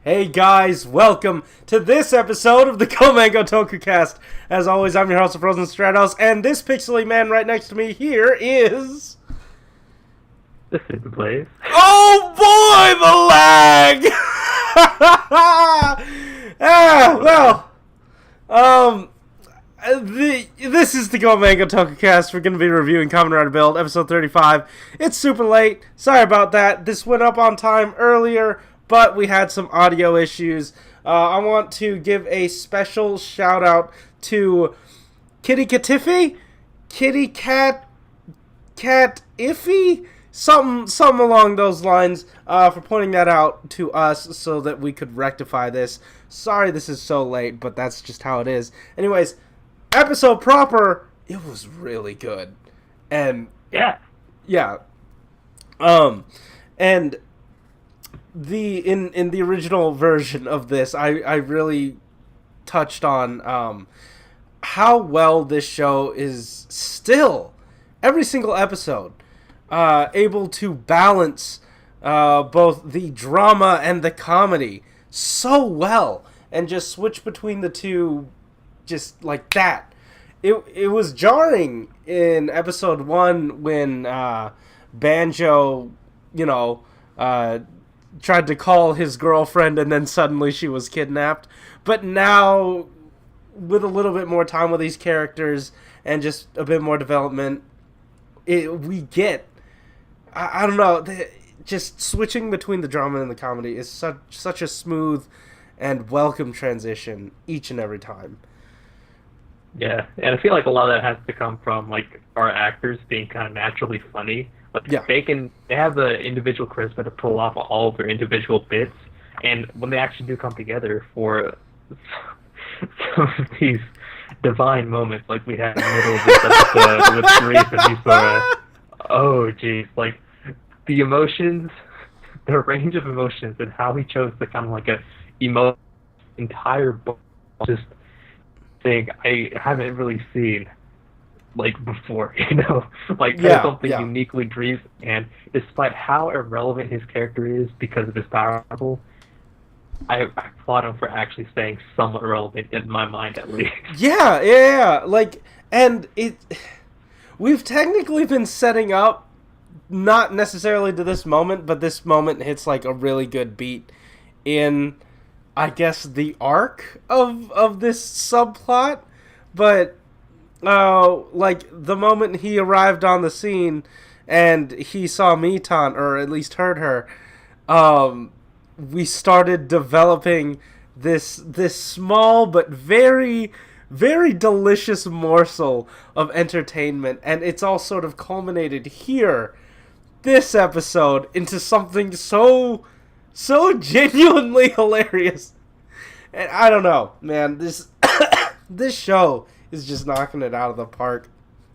Hey guys, welcome to this episode of the Kamen Tokukast. As always, I'm your host of Frozen Stratos, and this pixely man right next to me here is... the Cinder Blaze. Oh boy, the lag! This is the Kamen Tokukast. We're going to be reviewing Kamen Rider Build, episode 35. It's super late. Sorry about that. This went up on time earlier, but we had some audio issues. I want to give a special shout out to Kitty Katiffy? Kitty Cat Iffy? Something along those lines, for pointing that out to us so that we could rectify this. Sorry this is so late, but that's just how it is. Anyways, episode proper, it was really good. And Yeah. And in the original version of this, I really touched on how well this show is still, every single episode, able to balance both the drama and the comedy so well, and just switch between the two just like that. It was jarring in episode 1 when Banjo, tried to call his girlfriend and then suddenly she was kidnapped. But now, with a little bit more time with these characters and just a bit more development, we get... I don't know, just switching between the drama and the comedy is such a smooth and welcome transition each and every time. Yeah, and I feel like a lot of that has to come from like our actors being kind of naturally funny. Like they have the individual charisma to pull off all of their individual bits, and when they actually do come together for some of these divine moments, like we had in the middle of this episode with Grief and Isora. Oh, geez, like the emotions, the range of emotions, and how he chose to kind of like emote entire book, just thing I haven't really seen like before, like something uniquely Grief, and despite how irrelevant his character is because of his power level, I applaud him for actually staying somewhat relevant in my mind, at least. Yeah. Like, and we've technically been setting up, not necessarily to this moment, but this moment hits like a really good beat in, I guess, the arc of this subplot. But like the moment he arrived on the scene and he saw Mitan, or at least heard her, we started developing this small but very, very delicious morsel of entertainment, and it's all sort of culminated here, this episode, into something so genuinely hilarious. And I don't know, man, this this show is just knocking it out of the park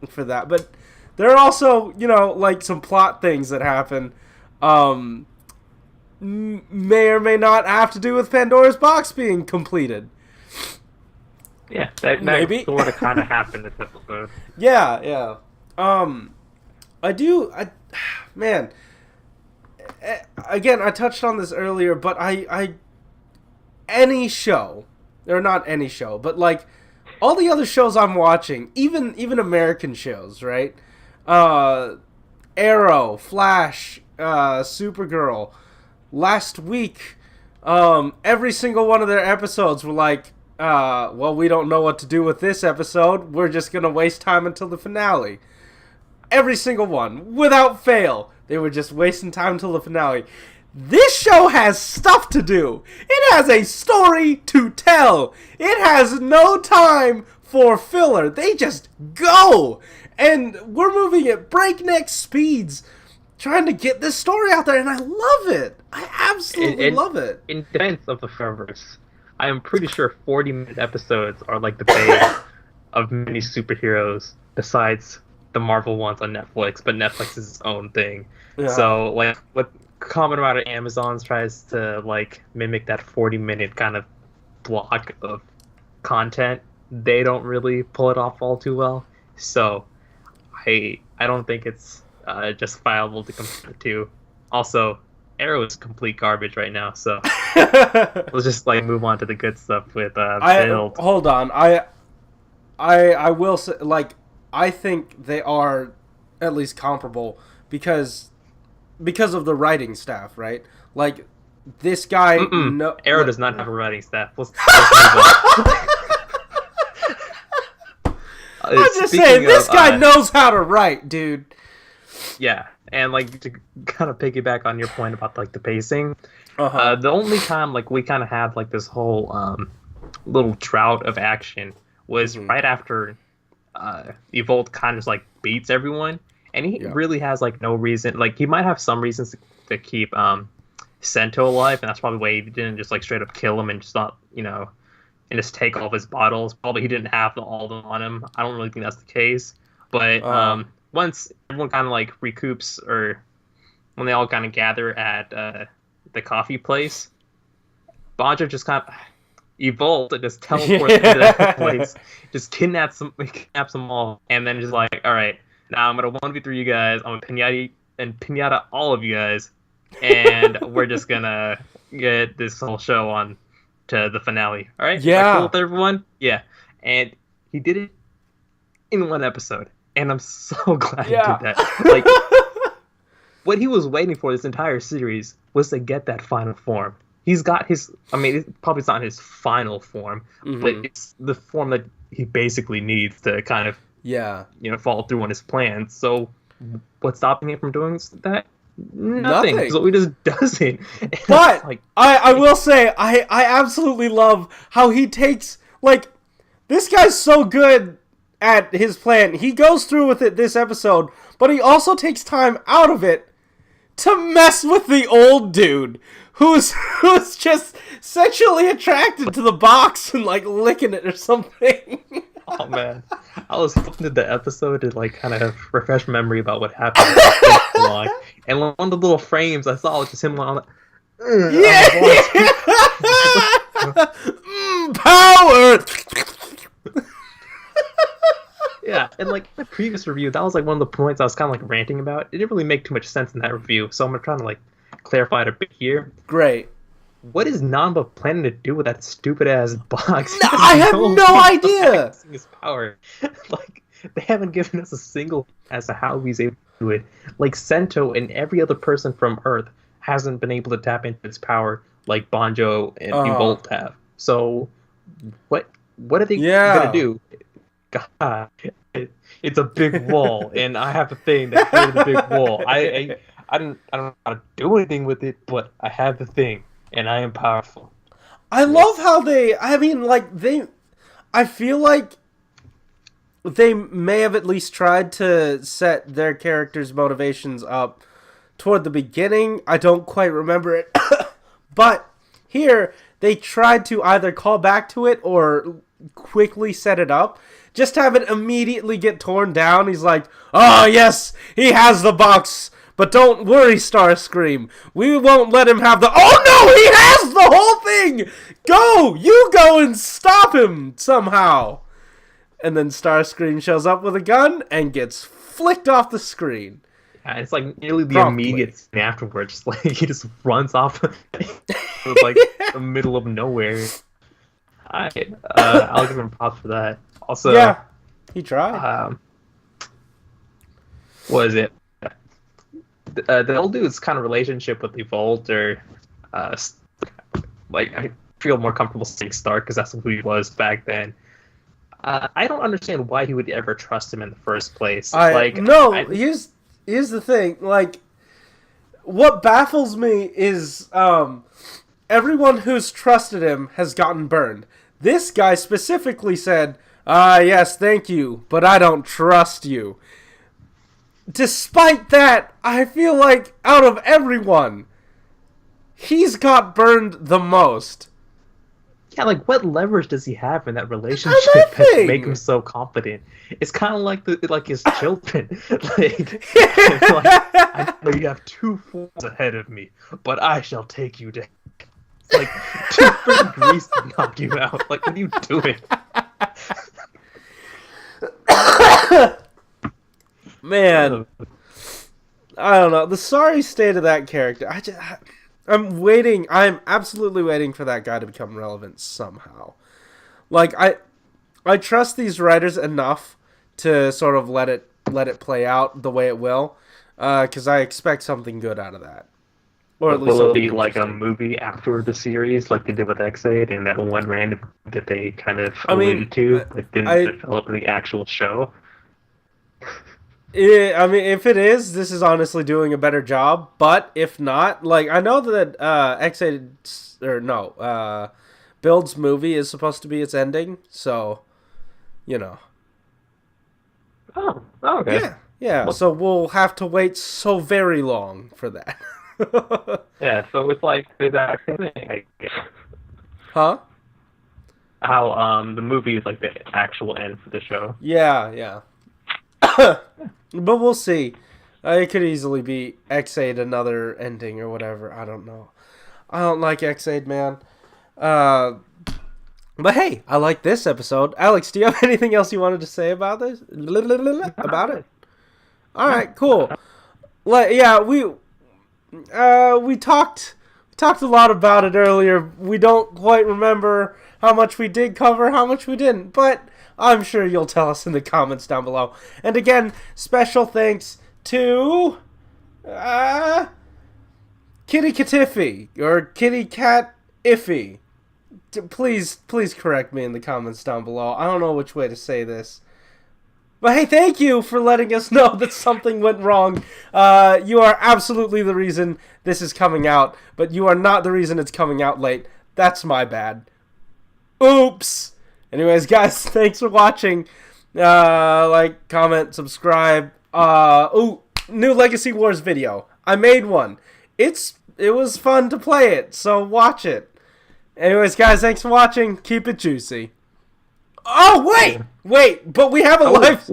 for that. But there are also, like some plot things that happen, may or may not have to do with Pandora's box being completed. Yeah, that maybe sort of kind of happened this episode. Yeah. Man, again, I touched on this earlier, but any show, or not any show, but like all the other shows I'm watching, even American shows, right? Arrow, Flash, Supergirl. Last week, every single one of their episodes were like, well, we don't know what to do with this episode. We're just going to waste time until the finale. Every single one, without fail. They were just wasting time until the finale. This show has stuff to do. It has a story to tell. It has no time for filler. They just go. And we're moving at breakneck speeds, trying to get this story out there, and I love it. I absolutely love it. In defense of the Fairverse, I am pretty sure 40-minute episodes are like the base of many superheroes, besides the Marvel ones on Netflix, but Netflix is its own thing. Yeah. So, like, what Kamen Rider Amazons tries to, like, mimic that 40-minute kind of block of content, they don't really pull it off all too well. So, I don't think it's justifiable to compare the two. Also, Arrow is complete garbage right now, so let's just like move on to the good stuff with Build. Hold on, I will say, like, I think they are at least comparable because of the writing staff, right? Like, this guy... Arrow does not have a writing staff. Let's move on. I'm just saying, this guy knows how to write, dude. Yeah, and like to kind of piggyback on your point about like the pacing, the only time like we kind of had like this whole little drought of action was right after Evolt kind of just like beats everyone, and he really has like no reason. Like he might have some reasons to keep Sento alive, and that's probably why he didn't just like straight up kill him and just not and just take all of his bottles. Probably he didn't have all of them on him. I don't really think that's the case. But once everyone kind of like recoups, or when they all kind of gather at the coffee place, Banjo just kind of Evolved and just teleports into that place, just kidnaps them all, and then just like, all right, now I'm gonna 1v3 you guys. I'm gonna pinata all of you guys, and we're just gonna get this whole show on to the finale. All right, yeah, cool with everyone. Yeah, and he did it in one episode, and I'm so glad he did that. Like, what he was waiting for this entire series was to get that final form. He's got his, I mean, it probably it's not his final form, but it's the form that he basically needs to kind of, follow through on his plans. So, what's stopping him from doing that? Nothing. So he just doesn't. But like, I will say, I absolutely love how he takes, like, this guy's so good at his plan. He goes through with it this episode, but he also takes time out of it to mess with the old dude who's just sexually attracted to the box and like licking it or something. Oh man, I was hoping that the episode to like kind of refresh memory about what happened. And one of the little frames I saw was just him on power. Yeah, and like in the previous review, that was like one of the points I was kind of like ranting about. It didn't really make too much sense in that review, so I'm trying to like clarify it a bit here. Great. What is Namba planning to do with that stupid ass box? No, I have no idea. His power, like they haven't given us a single as to how he's able to do it. Like Sento and every other person from Earth hasn't been able to tap into its power like Banjo and Evolt have. So, what are they gonna do? God, it's a big wall, and I have a thing that created a big wall. I don't know how to do anything with it, but I have the thing, and I am powerful. I love how I feel like they may have at least tried to set their characters' motivations up toward the beginning. I don't quite remember it, but here they tried to either call back to it or quickly set it up. Just have it immediately get torn down. He's like, oh yes, he has the box, but don't worry, Starscream. We won't let him have the... Oh no, he has the whole thing! You go and stop him somehow. And then Starscream shows up with a gun and gets flicked off the screen. Yeah, it's like nearly the immediate scene afterwards. Like he just runs off like the middle of nowhere. I'll give him props for that. Also, yeah, he tried. What is it? The old dude's kind of relationship with Evolt, or like I feel more comfortable saying Stark because that's who he was back then. I don't understand why he would ever trust him in the first place. Here's the thing. Like, what baffles me is everyone who's trusted him has gotten burned. This guy specifically said, yes, thank you, but I don't trust you. Despite that, I feel like out of everyone, he's got burned the most. Yeah, like what leverage does he have in that relationship that make him so confident? It's kind of like his children. like I know you have 2 forms ahead of me, but I shall take you down. It's like 2 freaking grease to knock you out. Like, what are you doing? Man, I don't know. The sorry state of that character. I'm waiting. I'm absolutely waiting for that guy to become relevant somehow. Like I trust these writers enough to sort of let it play out the way it will, because I expect something good out of that. Or at least will it be like a movie after the series, like they did with X8 and that one random that they kind of alluded to, like didn't develop the actual show? I mean, if it is, this is honestly doing a better job. But if not, like I know that X8 or no, Build's movie is supposed to be its ending, so you know. Oh, okay. Yeah. Well, so we'll have to wait so very long for that. Yeah, so it's like the exact same thing, I guess. Huh? How the movie is like the actual end for the show. Yeah. But we'll see. It could easily be X8 another ending or whatever. I don't know. I don't like X8, man. But hey, I like this episode. Alex, do you have anything else you wanted to say about this? About it? All right, cool. Yeah, we talked a lot about it earlier. We don't quite remember how much we did cover, how much we didn't, but I'm sure you'll tell us in the comments down below. And again, special thanks to Kitty Katiffy or Kitty Cat Iffy. Please correct me in the comments down below. I don't know which way to say this. But hey, thank you for letting us know that something went wrong. You are absolutely the reason this is coming out, but you are not the reason it's coming out late. That's my bad. Oops. Anyways, guys, thanks for watching. Like, comment, subscribe. New Legacy Wars video. I made one. It was fun to play it, so watch it. Anyways, guys, thanks for watching. Keep it juicy. Oh, wait, but we have a live...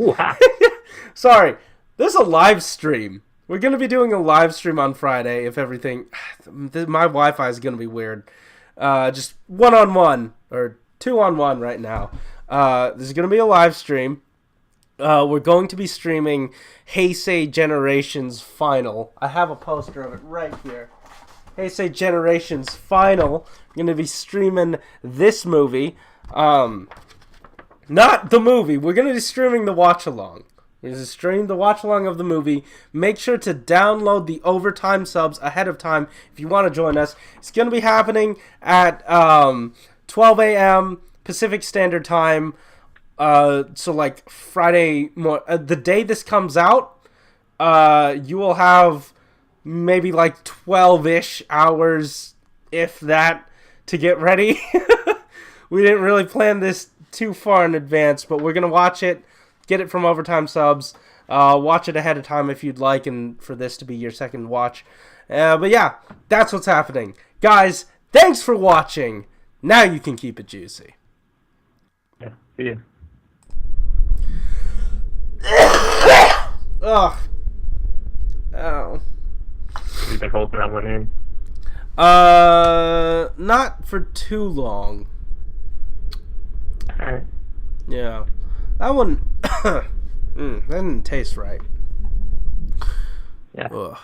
Sorry, there's a live stream. We're going to be doing a live stream on Friday if everything... My Wi-Fi is going to be weird. Just one-on-one, or two-on-one right now. There's going to be a live stream. We're going to be streaming Heisei Generations Final. I have a poster of it right here. Heisei Generations Final. We're going to be streaming this movie. Not the movie. We're going to be streaming the watch-along. We're going to stream the watch-along of the movie. Make sure to download the overtime subs ahead of time if you want to join us. It's going to be happening at 12 a.m. Pacific Standard Time. So, like, Friday... the day this comes out, you will have maybe, like, 12-ish hours, if that, to get ready. We didn't really plan this too far in advance, but we're going to watch it, get it from Overtime Subs, watch it ahead of time if you'd like, and for this to be your second watch. But yeah, that's what's happening. Guys, thanks for watching. Now you can keep it juicy. Yeah, see ya. Ugh. Ow. You've been holding that one in? Not for too long. Alright. Yeah. That one... that didn't taste right. Yeah. Ugh.